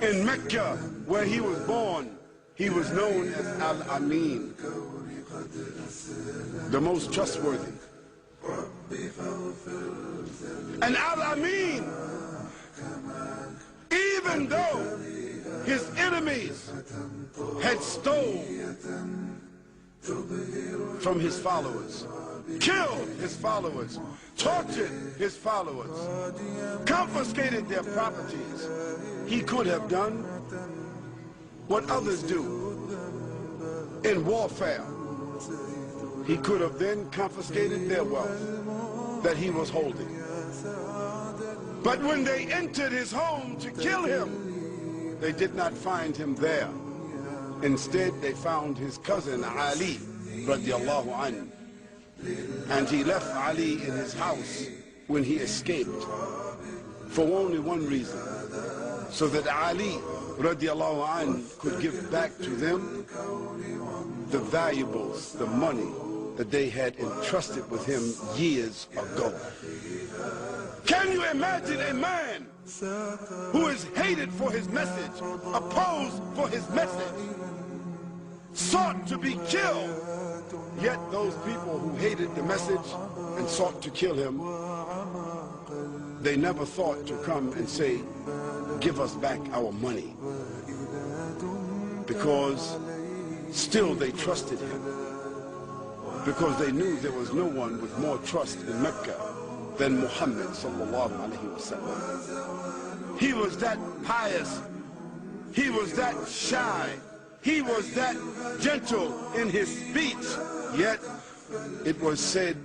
In Mecca, where he was born, he was known as Al-Amin, the most trustworthy. And Al-Amin, even though his enemies had stolen from his followers, killed his followers, tortured his followers, confiscated their properties, he could have done what others do in warfare. He could have then confiscated their wealth that he was holding. But when they entered his home to kill him, they did not find him there. Instead, they found his cousin Ali, radiallahu anhu. And he left Ali in his house when he escaped for only one reason, so that Ali, radiallahu anhu, could give back to them the valuables, the money that they had entrusted with him years ago. Can you imagine a man who is hated for his message, opposed for his message, sought to be killed, yet those people who hated the message and sought to kill him, they never thought to come and say, give us back our money, because still they trusted him, because they knew there was no one with more trust in Mecca than Muhammad sallallahu alaihi wasallam. He was that pious, he was that shy, he was that gentle in his speech, yet it was said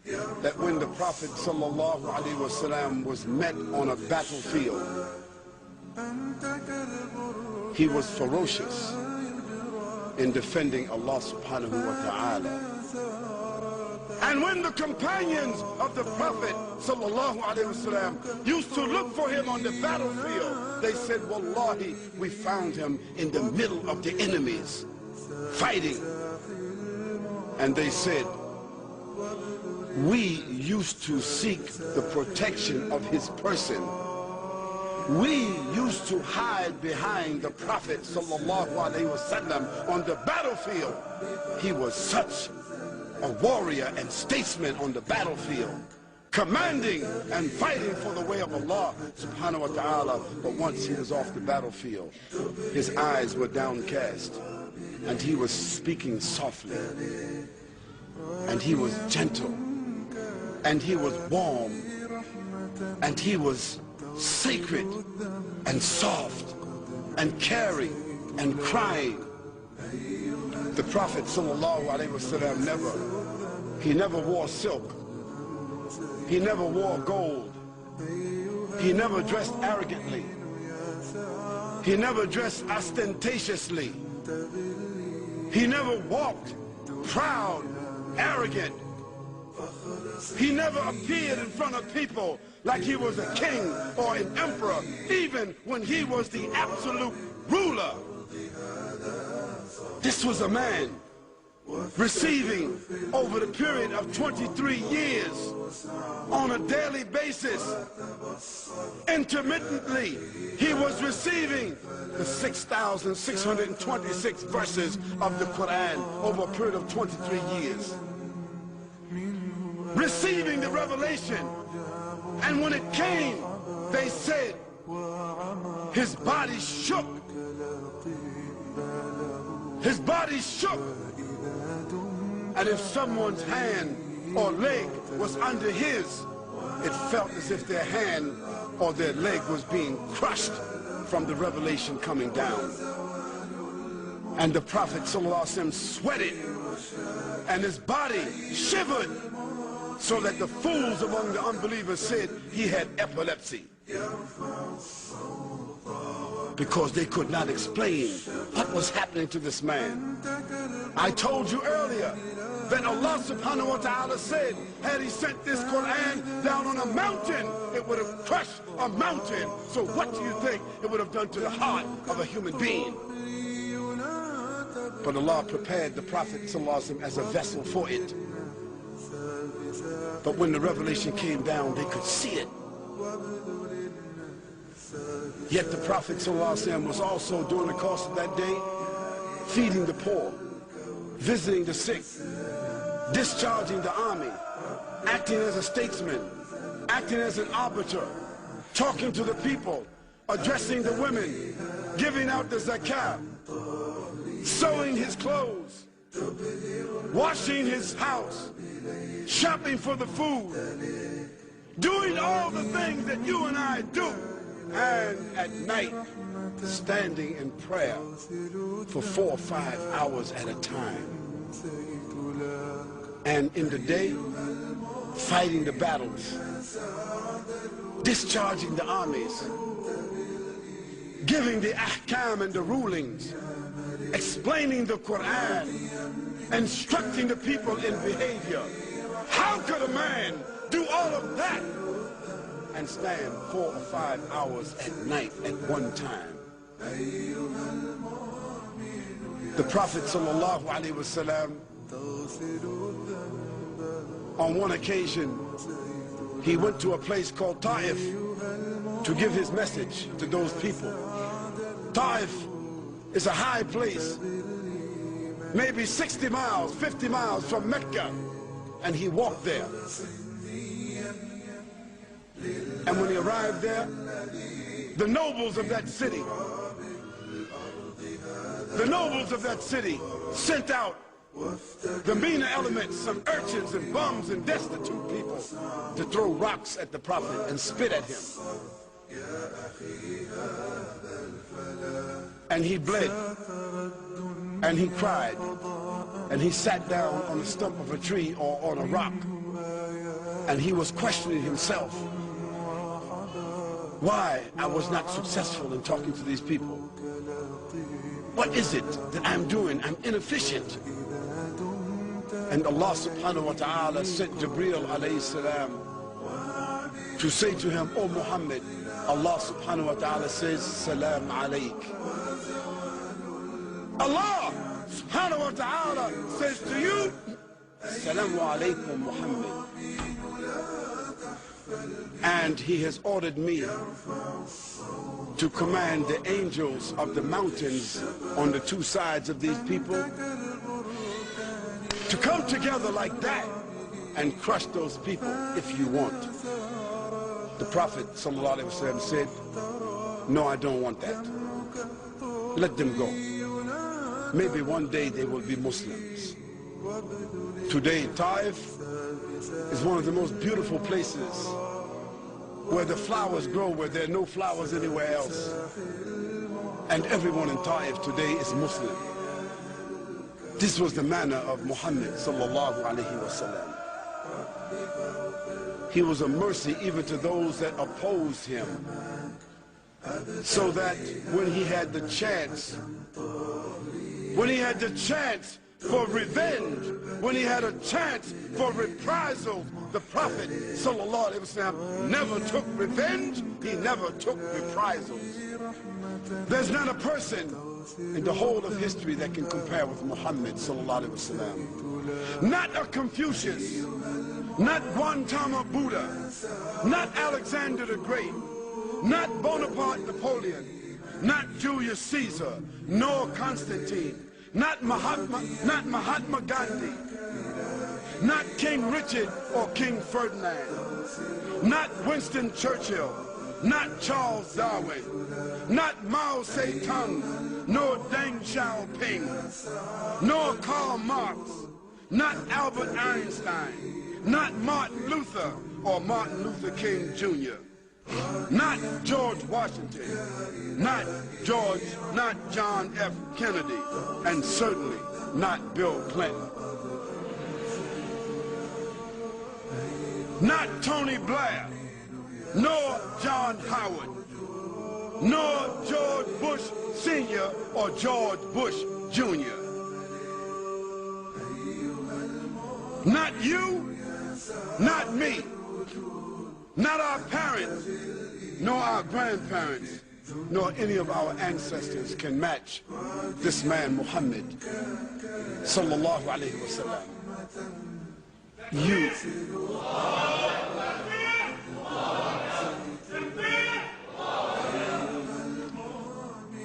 that when the Prophet sallallahu alaihi wasallam was met on a battlefield, he was ferocious in defending Allah subhanahu wa ta'ala. And when the companions of the Prophet sallallahu alaihi wasallam used to look for him on the battlefield, they said, Wallahi, we found him in the middle of the enemies, fighting. And they said, we used to seek the protection of his person. We used to hide behind the Prophet sallallahu alaihi wasallam on the battlefield. He was such a warrior and statesman on the battlefield, commanding and fighting for the way of Allah subhanahu wa ta'ala. But once he was off the battlefield, his eyes were downcast, and he was speaking softly, and he was gentle, and he was warm, and he was sacred and soft and caring and crying. The Prophet sallallahu alaihi wasallam never wore silk. He never wore gold. He never dressed arrogantly. He never dressed ostentatiously. He never walked proud, arrogant. He never appeared in front of people like he was a king or an emperor, even when he was the absolute ruler. This was a man receiving over the period of 23 years on a daily basis. Intermittently, he was receiving the 6,626 verses of the Quran over a period of 23 years. Receiving the revelation. And when it came, they said his body shook. His body shook. And if someone's hand or leg was under his, it felt as if their hand or their leg was being crushed from the revelation coming down. And the Prophet ﷺ sweated, and his body shivered, so that the fools among the unbelievers said he had epilepsy, because they could not explain what was happening to this man. I told you earlier that Allah subhanahu wa ta'ala said, had he sent this Quran down on a mountain, it would have crushed a mountain. So what do you think it would have done to the heart of a human being? But Allah prepared the Prophet ﷺ as a vessel for it. But when the revelation came down, they could see it. Yet the Prophet ﷺ was also, during the course of that day, feeding the poor, visiting the sick, discharging the army, acting as a statesman, acting as an arbiter, talking to the people, addressing the women, giving out the zakat, sewing his clothes, washing his house, shopping for the food, doing all the things that you and I do, and at night standing in prayer for 4 or 5 hours at a time, and in the day fighting the battles, discharging the armies, giving the ahkam and the rulings, explaining the Quran, instructing the people in behavior. How could a man do all of that and stand 4 or 5 hours at night at one time? The Prophet sallallahu alaihi wasallam, on one occasion, he went to a place called Ta'if to give his message to those people. Ta'if is a high place, maybe 60 miles, 50 miles from Mecca, and he walked there. And when he arrived there, the nobles of that city, sent out the meaner elements, some urchins and bums and destitute people, to throw rocks at the Prophet and spit at him. And he bled, and he cried, and he sat down on the stump of a tree or on a rock, and he was questioning himself. Why I was not successful in talking to these people? What is it that I'm doing? I'm inefficient. And Allah subhanahu wa ta'ala sent Jibreel alayhi salam to say to him, "O Muhammad, Allah subhanahu wa ta'ala says, Salam alayk." Allah subhanahu wa ta'ala says to you, Salamu alaykum Muhammad. And he has ordered me to command the angels of the mountains on the 2 sides of these people to come together like that and crush those people if you want. The Prophet ﷺ said, "No, I don't want that. Let them go. Maybe one day they will be Muslims." Today, Taif is one of the most beautiful places where the flowers grow where there are no flowers anywhere else. And everyone in Taif today is Muslim. This was the manner of Muhammad sallallahu alaihi wasallam. He was a mercy even to those that opposed him, so that when he had the chance for revenge, when he had a chance for reprisals, the Prophet sallallahu alaihi wasallam never took revenge. He never took reprisals. There's not a person in the whole of history that can compare with Muhammad sallallahu alaihi wasallam. Not a Confucius, not Gautama Buddha, not Alexander the Great, not Bonaparte Napoleon, not Julius Caesar, nor Constantine, not Mahatma Gandhi, not King Richard or King Ferdinand, not Winston Churchill, not Charles Darwin, not Mao Zedong, nor Deng Xiaoping, nor Karl Marx, not Albert Einstein, not Martin Luther or Martin Luther King Jr., not George Washington, not John F. Kennedy, and certainly not Bill Clinton. Not Tony Blair, nor John Howard, nor George Bush Sr. or George Bush Jr. Not you, not me, not our parents, nor our grandparents, nor any of our ancestors can match this man Muhammad sallallahu alayhi wa sallam. You